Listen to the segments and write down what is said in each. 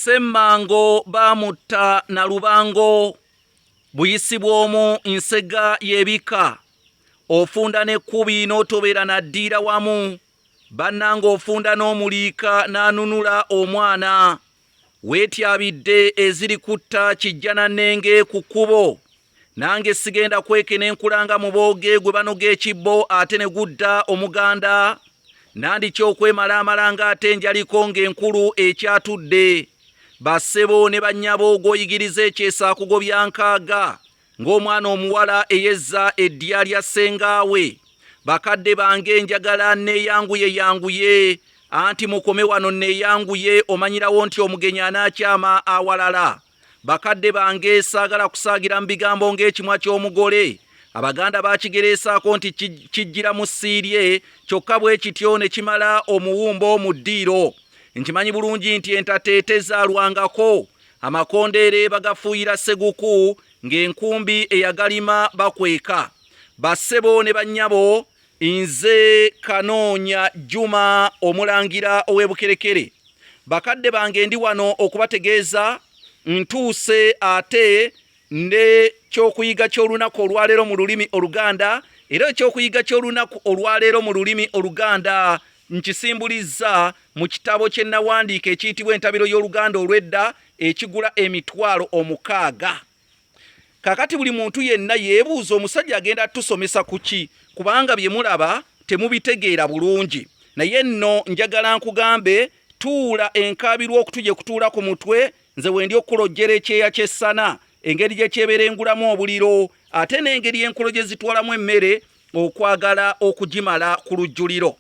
Semmango bamutta na lubango buyisi bw'omu nsega y'ebika ofunda n'ekkubi n'otobeera n'addiira wamu bannanga ofunda n'omuliika n'anunula omwana weetyabidde eziri kutta kijja na nnenge ku kkubo nange sigenda kwekena enkulanga mu booge gwe banoga ekibbo ate ne gudda Omuganda nandiki okwemalamalanga ate njaliko ng'enkulu ekyatudde bassebo ne bannyabo g'oyigiriza ekyesa akugobya nkaaga ng'omwana omuwala eyezza eddya lya ssengaawe bakadde bange njagala neeyanguye anti mukome wano neeyanguye omanyirawo nti omugenyi anaakyama awalala bakadde bange saagala kusaagira mu bigambo ng'ekimwa ky'omugole abaganda bakigereesaako nti kijjira mu siirye kyokka bwe kityo ne kimala omuwumbo mu ddiiro nkimanyi bulungi nti entate tezaalwangako amakondeere bagafuuyira seguku ng'enkumbi eyagalima bakweka bassebo ne bannyabo nze Kanoonya Juma omulangira ow'ebukerekere bakadde bange ndi wano okubategeeza ntuuse ate ne kyokuyiga ky'olunaku olwaleero mu lulimi Oluganda era ekyokuyiga ky'olunaku olwaleero mu lulimi Oluganda nkisimbuliza mu kitabo kye nawandiika ekiyitibwa entabiro y'Oluganda olw'edda ekigula emitwalo 600 kakati buli muntu yenna yeebuuza omusajja agenda tusomesa kuki kubanga bye mulaba temubitegeera bulungi naye nno njagala nkugambe tuula enkaabirwa okutuje kutuula ku mutwe nze wendi okulojjera ekyeya ky'essana engeri gye kyeberengulamu obuliro ate n'engeri enkolo gye zitwalamu emmere okwagala okugimala ku lujjuliro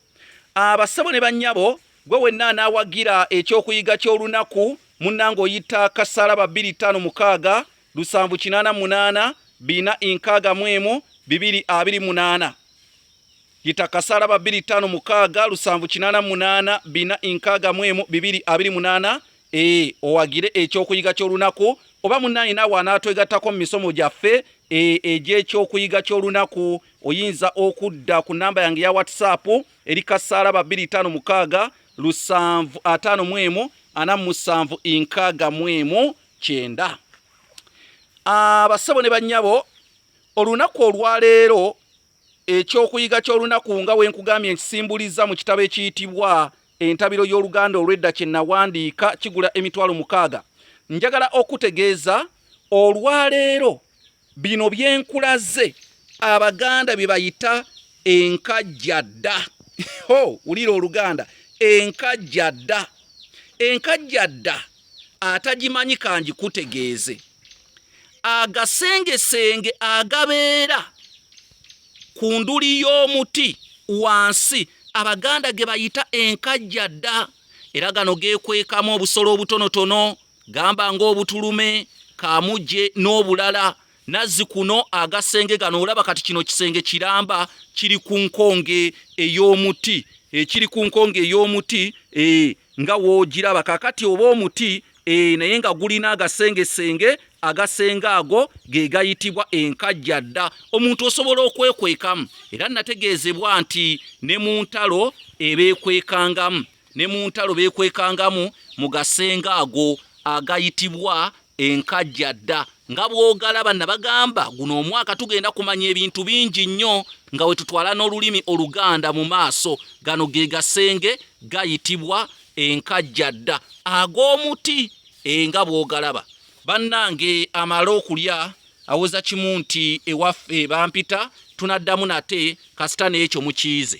abassebo ne bannyabo gwe wenna anaawagira ekyokuyiga ky'olunaku munnange oyita Kasaraba 256 788 461 228 yita Kasaraba 256 788 461 228 owagire ekyokuyiga ky'olunaku oba munnange naawe anaatwegattako mu misomo gyaffe egy'ekyokuyiga ky'olunaku oyinza okudda ku namba yange ya WhatsApp eri Kasaraba 256 751 4769 abassebo ne bannyabo olunaku olwaleero ekyokuyiga ky'olunaku nga wenkugambye nkisimbuliza mu kitabo ekiyitibwa entabiro y'Oluganda olw'edda kye nawandiika kigula emitwalo 600 njagala okutegeeza olwaleero bino byenkulaze abaganda bye bayita enkajjadda wulira Oluganda enkajjadda atagimanyi kangikutegeeze agasengesenge agabeera ku nduli y'omuti wansi abaganda ge bayita enkajjadda era gano geekwekamu obusolo obutonotono gamba ng'obutulume kamuje n'obulala nazzi kuno agasenge gano olaba kati kino kisenge kiramba kiri ku nkonge ey'omuti ekiri ku nkonge ey'omuti nga woogiraba kakati oba omuti naye nga gulina agasengesenge agasenga ago ge gayitibwa enkajjadda omuntu osobola okwekwekamu era nategeezebwa nti ne mu ntalo beekwekangamu mu gasenga ago agayitibwa enkajjadda nga bw'ogalaba nabagamba guno omwaka tugenda kumanya ebintu bingi nnyo nga we tutwala n'olulimi Oluganda mu maaso gano ge gasenge gayitibwa enkajjadda ag'omuti nga bw'ogalaba bannange amala okulya aweza kimu nti ewaffe bampita tunaddamu nate kasita n'ekyo mukiize.